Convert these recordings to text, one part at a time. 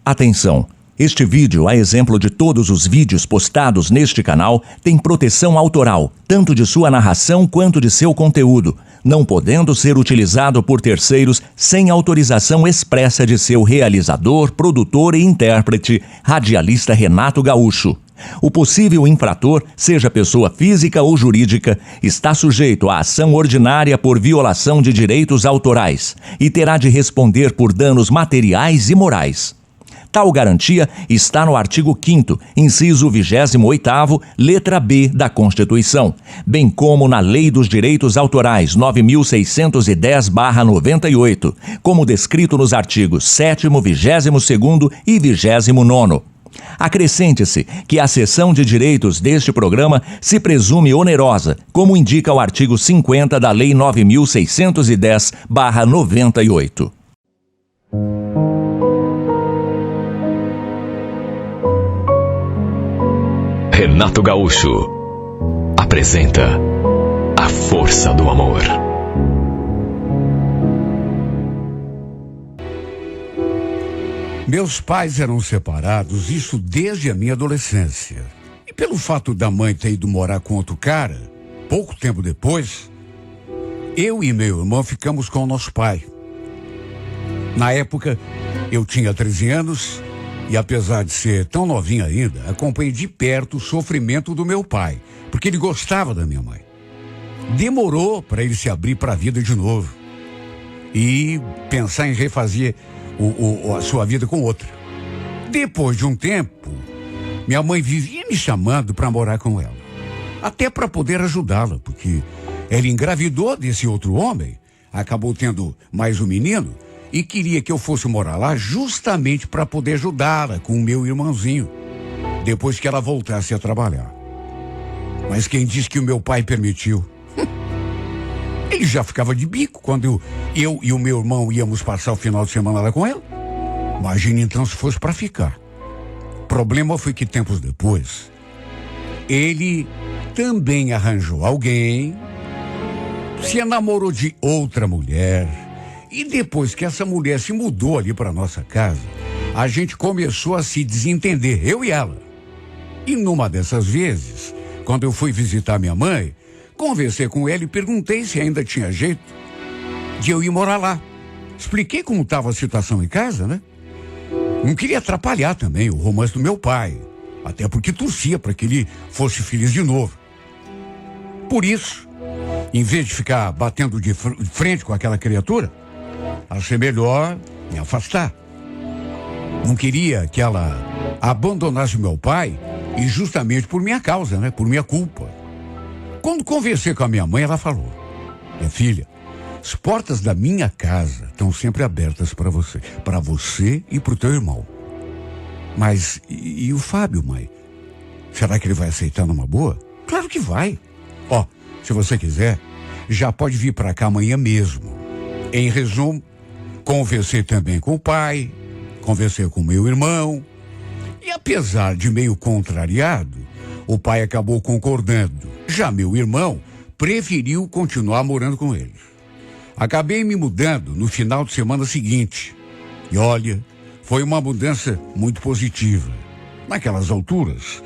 Atenção! Este vídeo, a exemplo de todos os vídeos postados neste canal, tem proteção autoral, tanto de sua narração quanto de seu conteúdo, não podendo ser utilizado por terceiros sem autorização expressa de seu realizador, produtor e intérprete, radialista Renato Gaúcho. O possível infrator, seja pessoa física ou jurídica, está sujeito à ação ordinária por violação de direitos autorais e terá de responder por danos materiais e morais. Tal garantia está no artigo 5º, inciso 28º, letra B da Constituição, bem como na Lei dos Direitos Autorais 9.610/98, como descrito nos artigos 7º, 22º e 29º. Acrescente-se que a cessão de direitos deste programa se presume onerosa, como indica o artigo 50 da Lei 9.610/98. Renato Gaúcho apresenta A Força do Amor. Meus pais eram separados, isso desde a minha adolescência. E pelo fato da mãe ter ido morar com outro cara, pouco tempo depois, eu e meu irmão ficamos com o nosso pai. Na época, eu tinha 13 anos e, apesar de ser tão novinho ainda, acompanhei de perto o sofrimento do meu pai, porque ele gostava da minha mãe. Demorou para ele se abrir para a vida de novo e pensar em refazer a sua vida com outra. Depois de um tempo, minha mãe vivia me chamando para morar com ela, até para poder ajudá-la, porque ela engravidou desse outro homem, acabou tendo mais um menino e queria que eu fosse morar lá justamente para poder ajudá-la com o meu irmãozinho, depois que ela voltasse a trabalhar. Mas quem disse que o meu pai permitiu? Ele já ficava de bico quando eu e o meu irmão íamos passar o final de semana lá com ela. Imagine então se fosse para ficar. O problema foi que tempos depois, ele também arranjou alguém, se enamorou de outra mulher, e depois que essa mulher se mudou ali para nossa casa, a gente começou a se desentender, eu e ela. E numa dessas vezes, quando eu fui visitar minha mãe, conversei com ela e perguntei se ainda tinha jeito de eu ir morar lá. Expliquei como estava a situação em casa, né? Não queria atrapalhar também o romance do meu pai, até porque torcia para que ele fosse feliz de novo. Por isso, em vez de ficar batendo de frente com aquela criatura, achei melhor me afastar. Não queria que ela abandonasse meu pai, e justamente por minha causa, né? Por minha culpa. Quando conversei com a minha mãe, ela falou: minha filha, as portas da minha casa estão sempre abertas para você e para o teu irmão. Mas e o Fábio, mãe? Será que ele vai aceitar numa boa? Claro que vai. Ó, se você quiser, já pode vir para cá amanhã mesmo. Em resumo, conversei também com o pai, conversei com meu irmão, e apesar de meio contrariado, o pai acabou concordando. Já meu irmão preferiu continuar morando com ele. Acabei me mudando no final de semana seguinte. E olha, foi uma mudança muito positiva. Naquelas alturas,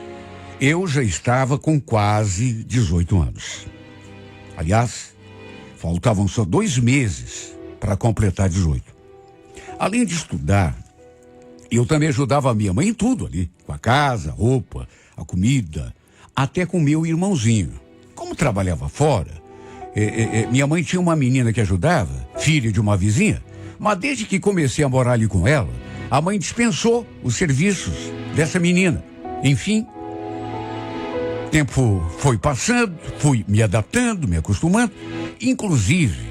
eu já estava com quase 18 anos. Aliás, faltavam só 2 meses para completar 18. Além de estudar, eu também ajudava a minha mãe em tudo ali, com a casa, a roupa, a comida, até com meu irmãozinho. Como trabalhava fora, minha mãe tinha uma menina que ajudava, filha de uma vizinha, mas desde que comecei a morar ali com ela, a mãe dispensou os serviços dessa menina. Enfim, o tempo foi passando, fui me adaptando, me acostumando. Inclusive,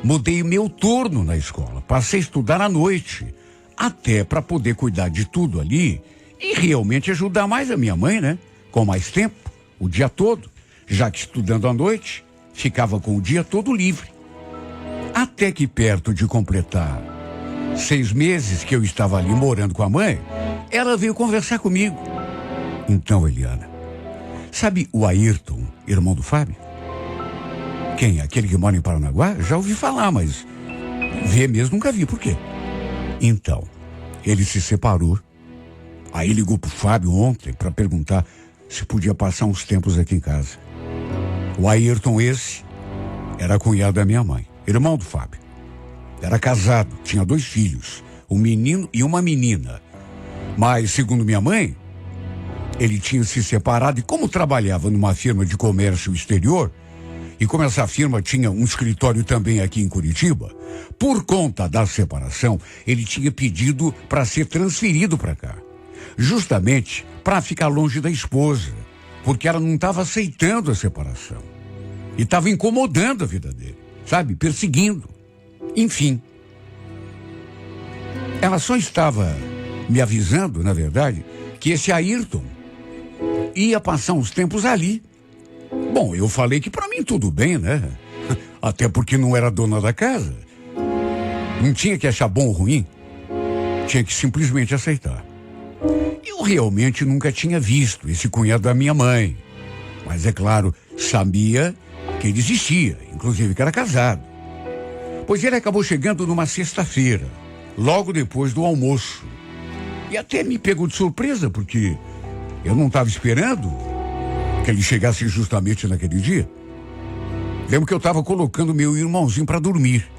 mudei meu turno na escola, passei a estudar à noite, até para poder cuidar de tudo ali e realmente ajudar mais a minha mãe, né? Com mais tempo, o dia todo, já que estudando à noite, ficava com o dia todo livre. Até que perto de completar 6 meses que eu estava ali morando com a mãe, ela veio conversar comigo. Então, Eliana, sabe o Ayrton, irmão do Fábio? Quem? Aquele que mora em Paranaguá? Já ouvi falar, mas ver mesmo nunca vi. Por quê? Então, ele se separou Aí ligou pro Fábio ontem para perguntar se podia passar uns tempos aqui em casa. O Ayrton esse era cunhado da minha mãe, irmão do Fábio. Era casado, tinha 2 filhos, um menino e uma menina. Mas, segundo minha mãe, ele tinha se separado e como trabalhava numa firma de comércio exterior, e como essa firma tinha um escritório também aqui em Curitiba, por conta da separação, ele tinha pedido para ser transferido para cá. Justamente para ficar longe da esposa, porque ela não estava aceitando a separação. E estava incomodando a vida dele, sabe? Perseguindo. Enfim. Ela só estava me avisando, na verdade, que esse Ayrton ia passar uns tempos ali. Bom, eu falei que para mim tudo bem, né? Até porque não era dona da casa. Não tinha que achar bom ou ruim. Tinha que simplesmente aceitar. Eu realmente nunca tinha visto esse cunhado da minha mãe. Mas, é claro, sabia que ele existia, inclusive que era casado. Pois ele acabou chegando numa sexta-feira, logo depois do almoço. E até me pegou de surpresa, porque eu não estava esperando que ele chegasse justamente naquele dia. Lembro que eu estava colocando meu irmãozinho para dormir,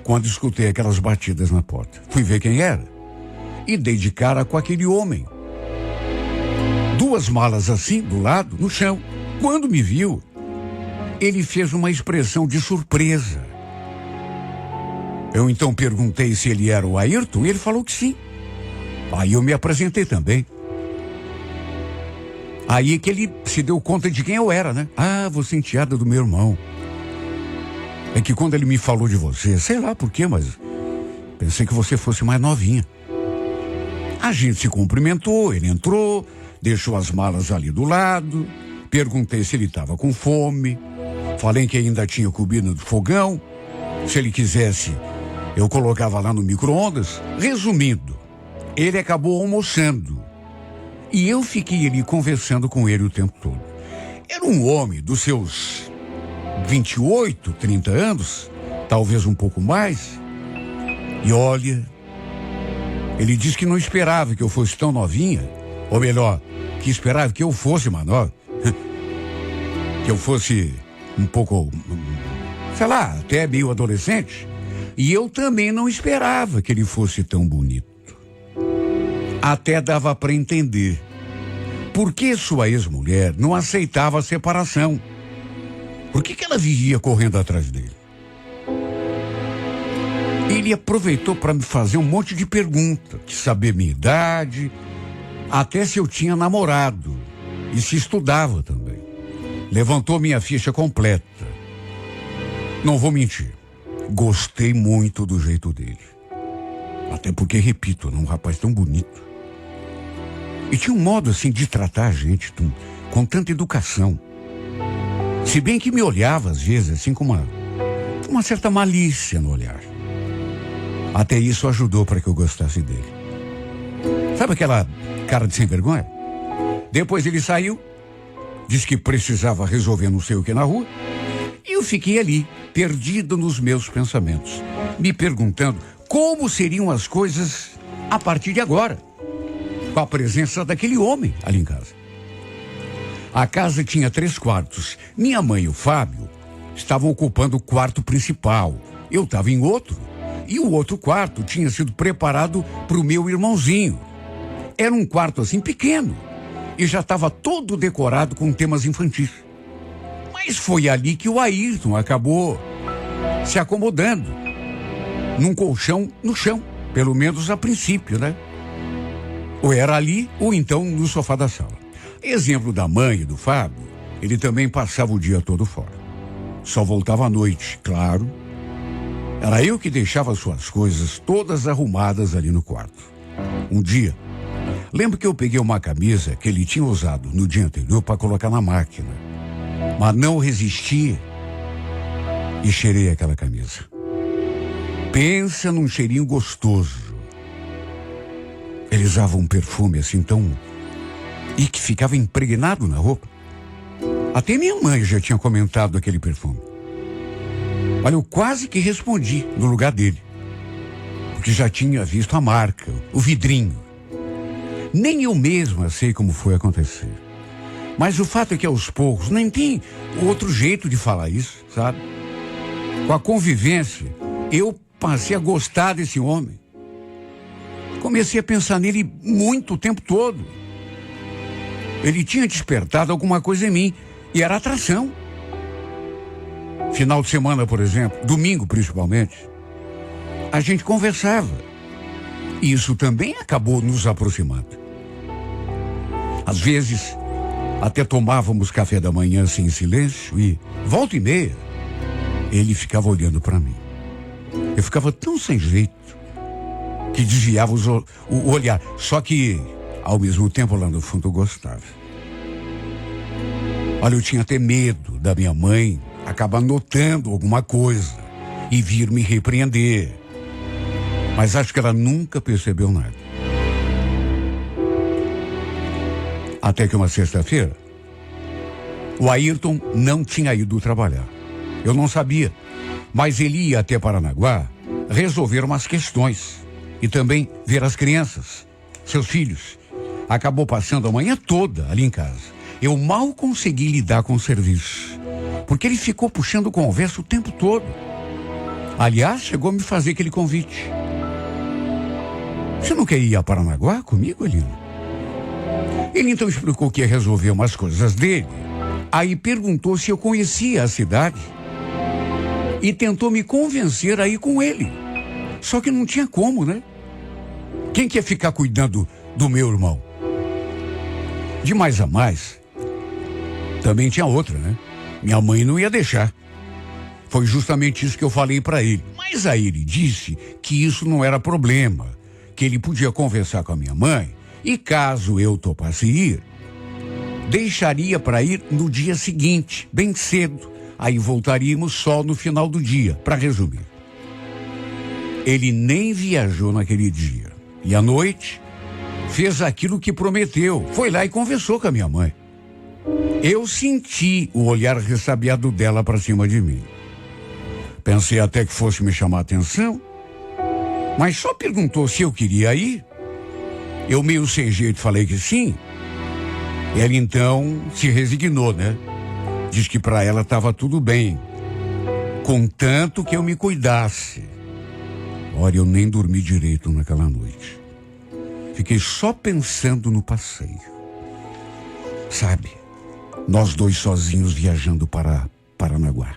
quando escutei aquelas batidas na porta. Fui ver quem era e dei de cara com aquele homem. 2 malas assim, do lado, no chão. Quando me viu, ele fez uma expressão de surpresa. Eu então perguntei se ele era o Ayrton e ele falou que sim. Aí eu me apresentei também. Aí que ele se deu conta de quem eu era, né? Ah, você é enteada do meu irmão. É que quando ele me falou de você, sei lá por quê, mas pensei que você fosse mais novinha. A gente se cumprimentou, ele entrou, deixou as malas ali do lado, perguntei se ele estava com fome, falei que ainda tinha comida do fogão, se ele quisesse, eu colocava lá no micro-ondas. Resumindo, ele acabou almoçando e eu fiquei ali conversando com ele o tempo todo. Era um homem dos seus 28, 30 anos, talvez um pouco mais, e olha, ele disse que não esperava que eu fosse tão novinha, ou melhor, que esperava que eu fosse menor, que eu fosse um pouco, sei lá, até meio adolescente, e eu também não esperava que ele fosse tão bonito. Até dava para entender por que sua ex-mulher não aceitava a separação. Por que ela vivia correndo atrás dele? Ele aproveitou para me fazer um monte de perguntas, de saber minha idade, até se eu tinha namorado e se estudava também. Levantou minha ficha completa. Não vou mentir, gostei muito do jeito dele. Até porque, repito, era um rapaz tão bonito. E tinha um modo assim de tratar a gente com tanta educação. Se bem que me olhava às vezes assim com uma certa malícia no olhar. Até isso ajudou para que eu gostasse dele. Sabe aquela cara de sem vergonha? Depois ele saiu, disse que precisava resolver não sei o que na rua, e eu fiquei ali, perdido nos meus pensamentos, me perguntando como seriam as coisas a partir de agora, com a presença daquele homem ali em casa. A casa tinha 3 quartos. Minha mãe e o Fábio estavam ocupando o quarto principal. Eu estava em outro. E o outro quarto tinha sido preparado para o meu irmãozinho. Era um quarto assim pequeno. E já estava todo decorado com temas infantis. Mas foi ali que o Ayrton acabou se acomodando. Num colchão no chão. Pelo menos a princípio, né? Ou era ali, ou então no sofá da sala. Exemplo da mãe e do Fábio, ele também passava o dia todo fora. Só voltava à noite, claro. Era eu que deixava suas coisas todas arrumadas ali no quarto. Um dia, lembro que eu peguei uma camisa que ele tinha usado no dia anterior para colocar na máquina. Mas não resisti e cheirei aquela camisa. Pensa num cheirinho gostoso. Ele usava um perfume assim tão... e que ficava impregnado na roupa. Até minha mãe já tinha comentado aquele perfume. Olha, eu quase que respondi no lugar dele. Porque já tinha visto a marca, o vidrinho. Nem eu mesma sei como foi acontecer. Mas o fato é que aos poucos, nem tem outro jeito de falar isso, sabe? Com a convivência, eu passei a gostar desse homem. Comecei a pensar nele muito o tempo todo. Ele tinha despertado alguma coisa em mim e era atração. Final de semana, por exemplo, domingo principalmente, a gente conversava. E isso também acabou nos aproximando. Às vezes, até tomávamos café da manhã assim em silêncio e, volta e meia, ele ficava olhando para mim. Eu ficava tão sem jeito que desviava o olhar. Só que, ao mesmo tempo, lá no fundo, eu gostava. Olha, eu tinha até medo da minha mãe acabar notando alguma coisa e vir me repreender. Mas acho que ela nunca percebeu nada. Até que uma sexta-feira, o Ayrton não tinha ido trabalhar. Eu não sabia, mas ele ia até Paranaguá resolver umas questões e também ver as crianças, seus filhos. Acabou passando a manhã toda ali em casa. Eu mal consegui lidar com o serviço, porque ele ficou puxando conversa o tempo todo. Aliás, chegou a me fazer aquele convite. Você não quer ir a Paranaguá comigo, Elino? Ele então explicou que ia resolver umas coisas dele. Aí perguntou se eu conhecia a cidade e tentou me convencer a ir com ele. Só que não tinha como, né? Quem quer ficar cuidando do meu irmão? De mais a mais, também tinha outra, né? Minha mãe não ia deixar. Foi justamente isso que eu falei para ele. Mas aí ele disse que isso não era problema, que ele podia conversar com a minha mãe e caso eu topasse ir, deixaria para ir no dia seguinte, bem cedo. Aí voltaríamos só no final do dia, para resumir. Ele nem viajou naquele dia. E à noite, fez aquilo que prometeu. Foi lá e conversou com a minha mãe. Eu senti o olhar ressabiado dela para cima de mim. Pensei até que fosse me chamar a atenção, mas só perguntou se eu queria ir. Eu meio sem jeito falei que sim. Ela então se resignou, né? Diz que para ela estava tudo bem, contanto que eu me cuidasse. Olha, eu nem dormi direito naquela noite. Fiquei só pensando no passeio. Sabe, nós dois sozinhos viajando para Paranaguá.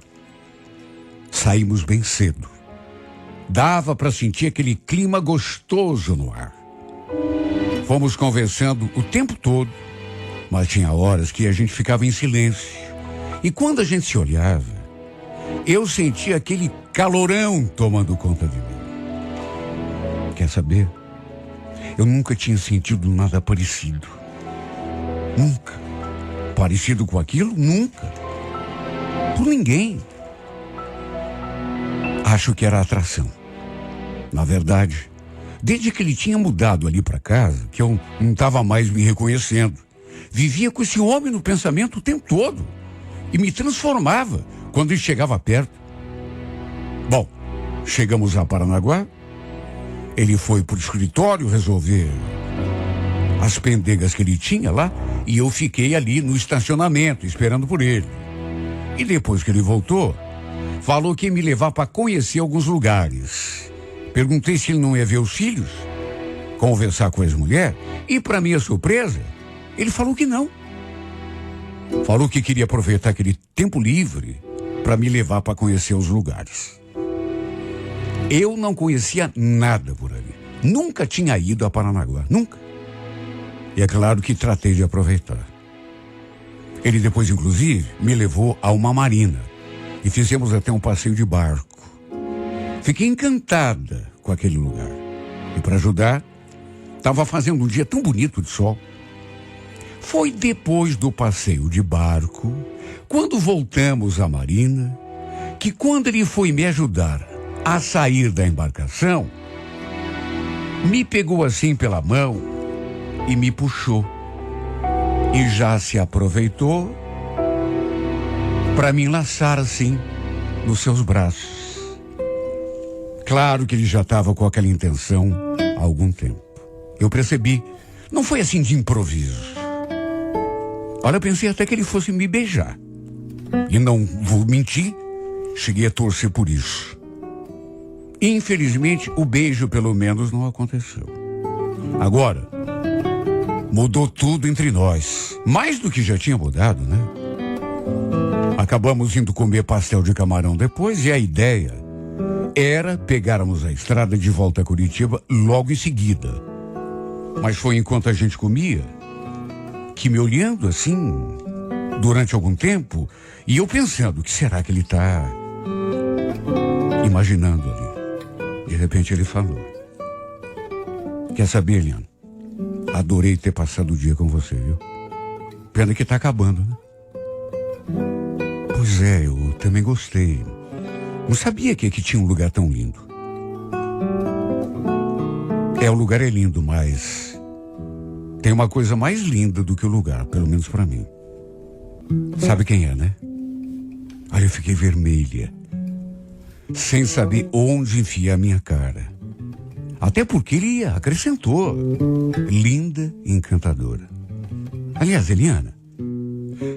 Saímos bem cedo. Dava para sentir aquele clima gostoso no ar. Fomos conversando o tempo todo, mas tinha horas que a gente ficava em silêncio. E quando a gente se olhava, eu sentia aquele calorão tomando conta de mim. Quer saber? Eu nunca tinha sentido nada parecido. Nunca. Parecido com aquilo? Nunca. Por ninguém. Acho que era atração. Na verdade, desde que ele tinha mudado ali para casa, que eu não estava mais me reconhecendo, vivia com esse homem no pensamento o tempo todo. E me transformava quando ele chegava perto. Bom, chegamos a Paranaguá. Ele foi para o escritório resolver as pendegas que ele tinha lá. E eu fiquei ali no estacionamento, esperando por ele. E depois que ele voltou, falou que ia me levar para conhecer alguns lugares. Perguntei se ele não ia ver os filhos, conversar com a ex-mulher. E para minha surpresa, ele falou que não. Falou que queria aproveitar aquele tempo livre para me levar para conhecer os lugares. Eu não conhecia nada por ali. Nunca tinha ido a Paranaguá, nunca. E é claro que tratei de aproveitar. Ele depois, inclusive, me levou a uma marina e fizemos até um passeio de barco. Fiquei encantada com aquele lugar. E para ajudar, estava fazendo um dia tão bonito de sol. Foi depois do passeio de barco, quando voltamos à marina, que quando ele foi me ajudar a sair da embarcação, me pegou assim pela mão e me puxou. E já se aproveitou para me enlaçar assim nos seus braços. Claro que ele já estava com aquela intenção há algum tempo. Eu percebi, Não foi assim de improviso. Olha, eu pensei até que ele fosse me beijar. E não vou mentir, cheguei a torcer por isso. Infelizmente, o beijo pelo menos não aconteceu. Agora, mudou tudo entre nós. Mais do que já tinha mudado, né? Acabamos indo comer pastel de camarão depois e a ideia era pegarmos a estrada de volta a Curitiba logo em seguida. Mas foi enquanto a gente comia que, me olhando assim durante algum tempo, e eu pensando, o que será que ele está imaginando ali? De repente ele falou: quer saber, Eliana? Adorei ter passado o dia com você, viu? Pena que tá acabando, né? Pois é, eu também gostei. Não sabia que aqui tinha um lugar tão lindo. O lugar é lindo, mas tem uma coisa mais linda do que o lugar, pelo menos pra mim. Sabe quem é, né? Aí eu fiquei vermelha, sem saber onde enfiar a minha cara. Até porque ele acrescentou: linda e encantadora. Aliás, Eliana,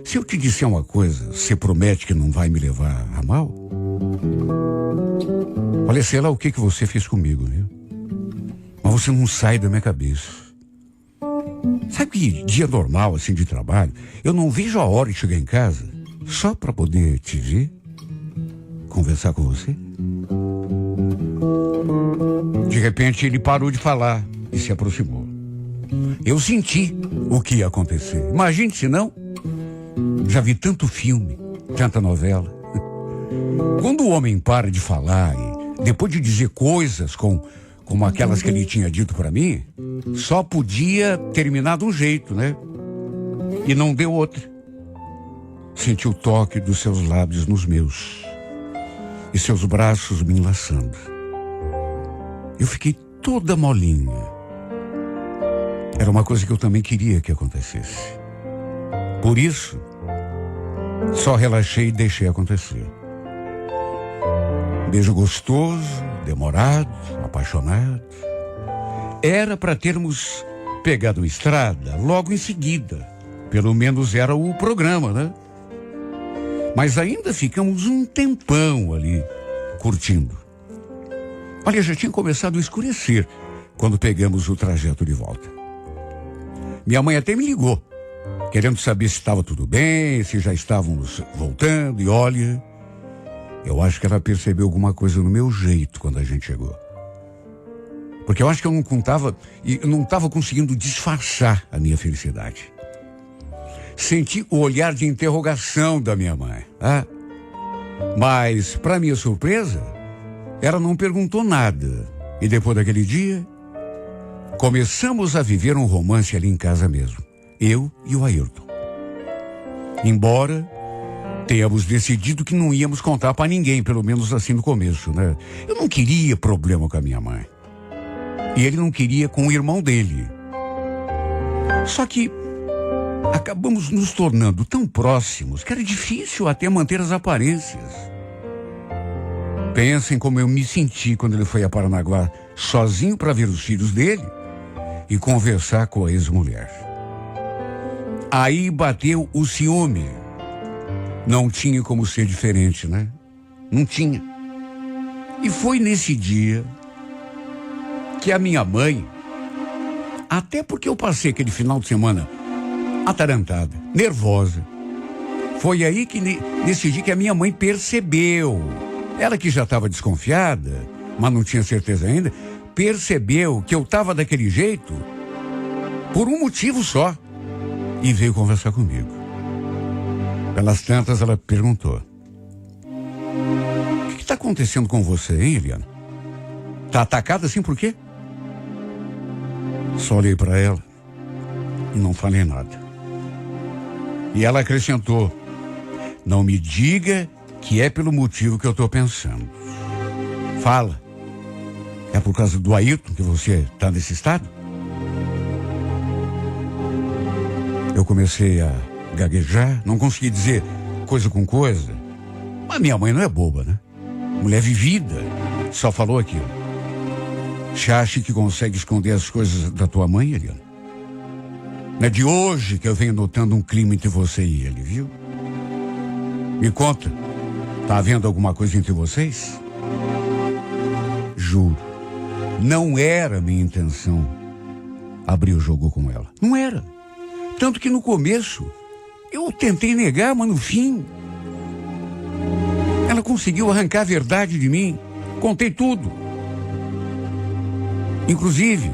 se eu te disser uma coisa, você promete que não vai me levar a mal? Olha, sei lá o que você fez comigo, viu? Mas você não sai da minha cabeça. Sabe que dia normal, assim, de trabalho, eu não vejo a hora de chegar em casa só para poder te ver, conversar com você? De repente ele parou de falar e se aproximou. Eu senti o que ia acontecer. Imagine se não. Já vi tanto filme, tanta novela. Quando o homem para de falar e depois de dizer coisas como aquelas que ele tinha dito para mim, só podia terminar de um jeito, né? E não deu outra. Senti o toque dos seus lábios nos meus e seus braços me enlaçando. Eu fiquei toda molinha. Era uma coisa que eu também queria que acontecesse. Por isso, só relaxei e deixei acontecer. Beijo gostoso, demorado, apaixonado. Era para termos pegado a estrada logo em seguida. Pelo menos era o programa, né? Mas ainda ficamos um tempão ali, curtindo. Olha, já tinha começado a escurecer quando pegamos o trajeto de volta. Minha mãe até me ligou, querendo saber se estava tudo bem, se já estávamos voltando. E olha, eu acho que ela percebeu alguma coisa no meu jeito quando a gente chegou. Porque eu acho que eu não estava conseguindo disfarçar a minha felicidade. Senti o olhar de interrogação da minha mãe. Mas, para minha surpresa, ela não perguntou nada. E depois daquele dia, começamos a viver um romance ali em casa mesmo. Eu e o Ayrton. Embora tenhamos decidido que não íamos contar para ninguém, pelo menos assim no começo, né? Eu não queria problema com a minha mãe. E ele não queria com o irmão dele. Só que acabamos nos tornando tão próximos que era difícil até manter as aparências. Pensem como eu me senti quando ele foi a Paranaguá sozinho para ver os filhos dele e conversar com a ex-mulher. Aí bateu o ciúme. Não tinha como ser diferente, né? Não tinha. E foi nesse dia que a minha mãe, até porque eu passei aquele final de semana atarantada, nervosa, foi aí que nesse dia que a minha mãe percebeu. Ela que já estava desconfiada, mas não tinha certeza ainda, percebeu que eu estava daquele jeito por um motivo só e veio conversar comigo. Pelas tantas ela perguntou: o que está acontecendo com você, hein, Eliana? Tá atacada assim por quê? Só olhei para ela e não falei nada. E ela acrescentou: não me diga que é pelo motivo que eu estou pensando. Fala. É por causa do Ayrton que você está nesse estado? Eu comecei a gaguejar, não consegui dizer coisa com coisa. Mas minha mãe não é boba, né? Mulher vivida, só falou aquilo. Você acha que consegue esconder as coisas da tua mãe, Eliana? Não é de hoje que eu venho notando um clima entre você e ele, viu? Me conta, tá havendo alguma coisa entre vocês? Juro, não era minha intenção abrir o jogo com ela. Não era. Tanto que no começo eu tentei negar, mas no fim ela conseguiu arrancar a verdade de mim. Contei tudo. Inclusive,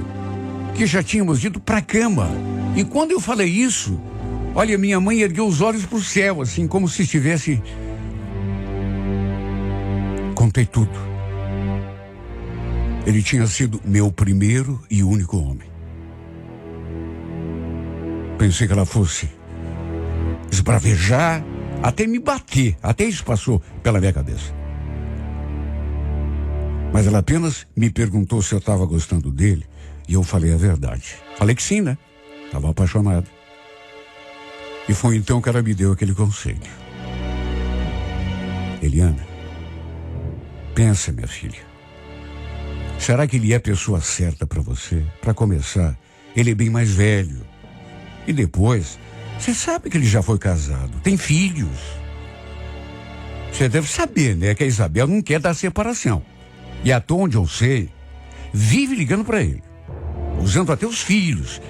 que já tínhamos ido pra cama. E quando eu falei isso, olha, minha mãe ergueu os olhos pro céu, assim, como se estivesse... Contei tudo. Ele tinha sido meu primeiro e único homem. Pensei que ela fosse esbravejar, até me bater. Até isso passou pela minha cabeça. Mas ela apenas me perguntou se eu estava gostando dele e eu falei a verdade. Falei que sim, né? Estava apaixonado. E foi então que ela me deu aquele conselho. Eliana, pensa, minha filha. Será que ele é a pessoa certa para você? Para começar, ele é bem mais velho. E depois, você sabe que ele já foi casado, tem filhos. Você deve saber, né, que a Isabel não quer dar separação. E até onde eu sei, vive ligando para ele, usando até os filhos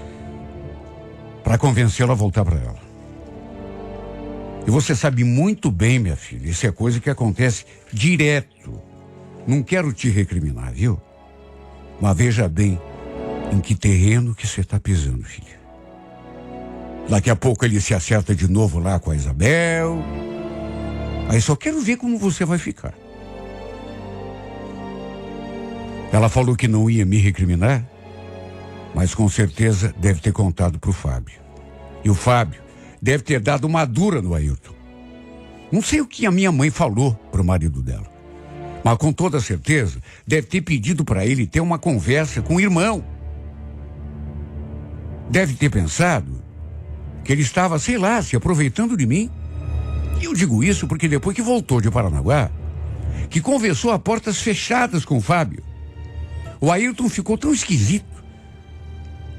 para convencê-lo a voltar para ela. E você sabe muito bem, minha filha, isso é coisa que acontece direto. Não quero te recriminar, viu? Mas veja bem em que terreno que você está pisando, filha. Daqui a pouco ele se acerta de novo lá com a Isabel. Aí só quero ver como você vai ficar. Ela falou que não ia me recriminar, mas com certeza deve ter contado pro Fábio. E o Fábio deve ter dado uma dura no Ayrton. Não sei o que a minha mãe falou pro marido dela, mas com toda certeza deve ter pedido para ele ter uma conversa com o irmão. Deve ter pensado que ele estava, sei lá, se aproveitando de mim. E eu digo isso porque depois que voltou de Paranaguá, que conversou a portas fechadas com o Fábio, o Ayrton ficou tão esquisito.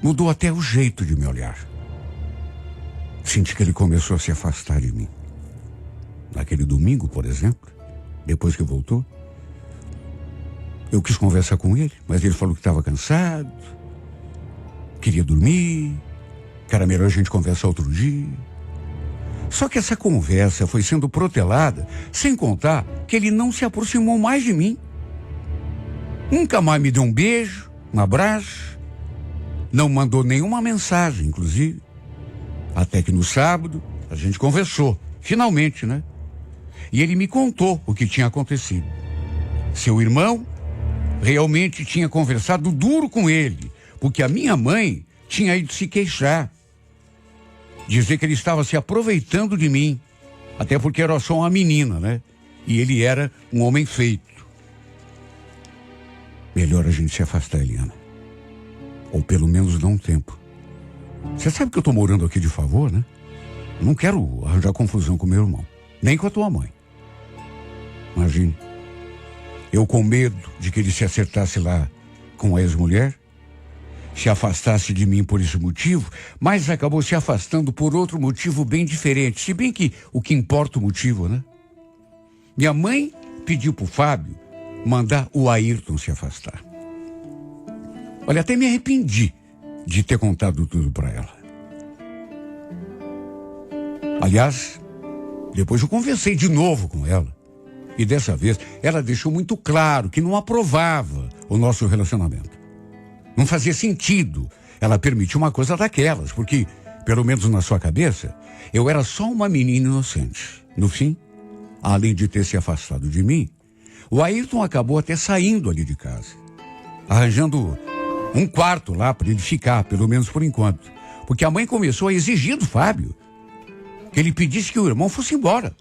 Mudou até o jeito de me olhar. Senti que ele começou a se afastar de mim. Naquele domingo, por exemplo, depois que voltou, eu quis conversar com ele, mas ele falou que estava cansado, queria dormir, que era melhor a gente conversar outro dia. Só que essa conversa foi sendo protelada, sem contar que ele não se aproximou mais de mim. Nunca mais me deu um beijo, um abraço, não mandou nenhuma mensagem, inclusive. Até que no sábado a gente conversou, finalmente, né? E ele me contou o que tinha acontecido. Seu irmão realmente tinha conversado duro com ele, porque a minha mãe tinha ido se queixar. Dizer que ele estava se aproveitando de mim, até porque era só uma menina, né? E ele era um homem feito. Melhor a gente se afastar, Eliana. Ou pelo menos dar um tempo. Você sabe que eu tô morando aqui de favor, né? Não quero arranjar confusão com meu irmão, nem com a tua mãe. Imagine, eu com medo de que ele se acertasse lá com a ex-mulher, se afastasse de mim por esse motivo, mas acabou se afastando por outro motivo bem diferente. Se bem que o que importa o motivo, né? Minha mãe pediu pro Fábio mandar o Ayrton se afastar. Olha, até me arrependi de ter contado tudo para ela. Aliás, depois eu conversei de novo com ela. E dessa vez ela deixou muito claro que não aprovava o nosso relacionamento. Não fazia sentido ela permitir uma coisa daquelas, porque, pelo menos na sua cabeça, eu era só uma menina inocente. No fim, além de ter se afastado de mim, o Ayrton acabou até saindo ali de casa, arranjando um quarto lá para ele ficar, pelo menos por enquanto, porque a mãe começou a exigir do Fábio que ele pedisse que o irmão fosse embora.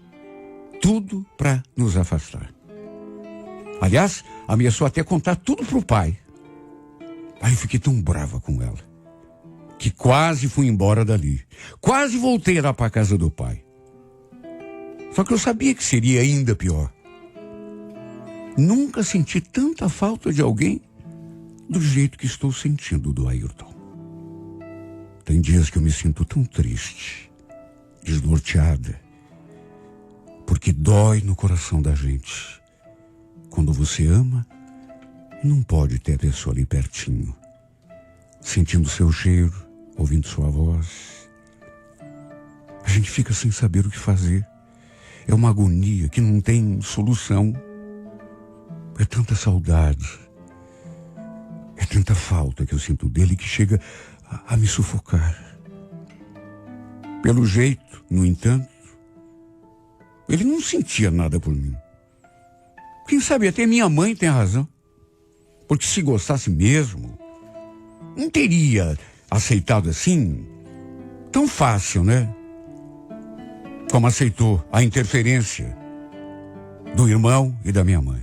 Tudo para nos afastar. Aliás, ameaçou até contar tudo pro pai. Aí eu fiquei tão brava com ela que quase fui embora dali. Quase voltei lá para a casa do pai. Só que eu sabia que seria ainda pior. Nunca senti tanta falta de alguém do jeito que estou sentindo do Ayrton. Tem dias que eu me sinto tão triste, desnorteada, porque dói no coração da gente. Quando você ama, não pode ter a pessoa ali pertinho, sentindo seu cheiro, ouvindo sua voz. A gente fica sem saber o que fazer. É uma agonia que não tem solução. É tanta saudade, é tanta falta que eu sinto dele que chega a me sufocar. Pelo jeito, no entanto, ele não sentia nada por mim. Quem sabe até minha mãe tem razão. Porque se gostasse mesmo, não teria aceitado assim tão fácil, né? Como aceitou a interferência do irmão e da minha mãe.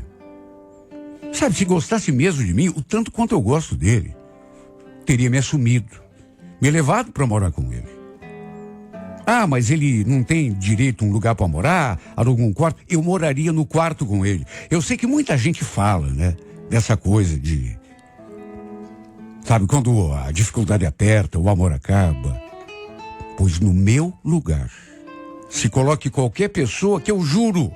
Sabe, se gostasse mesmo de mim, o tanto quanto eu gosto dele, teria me assumido, me levado para morar com ele. Ah, mas ele não tem direito a um lugar para morar, a algum quarto? Eu moraria no quarto com ele. Eu sei que muita gente fala, né, dessa coisa de... Sabe, quando a dificuldade aperta, o amor acaba. Pois no meu lugar, se coloque qualquer pessoa que eu juro,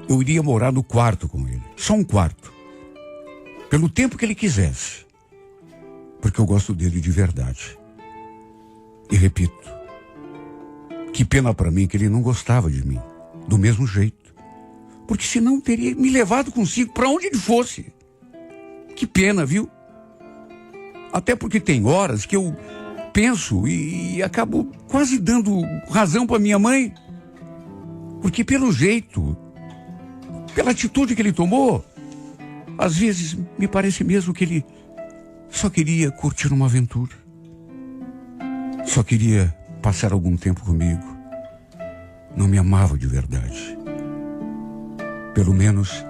eu iria morar no quarto com ele. Só um quarto. Pelo tempo que ele quisesse. Porque eu gosto dele de verdade. E repito, que pena pra mim que ele não gostava de mim. Do mesmo jeito. Porque senão teria me levado consigo pra onde ele fosse. Que pena, viu? Até porque tem horas que eu penso e acabo quase dando razão pra minha mãe. Porque pelo jeito... Pela atitude que ele tomou, às vezes me parece mesmo que ele só queria curtir uma aventura. Só queria passar algum tempo comigo. Não me amava de verdade. Pelo menos,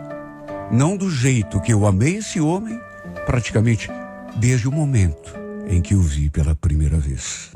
não do jeito que eu amei esse homem, praticamente desde o momento em que o vi pela primeira vez.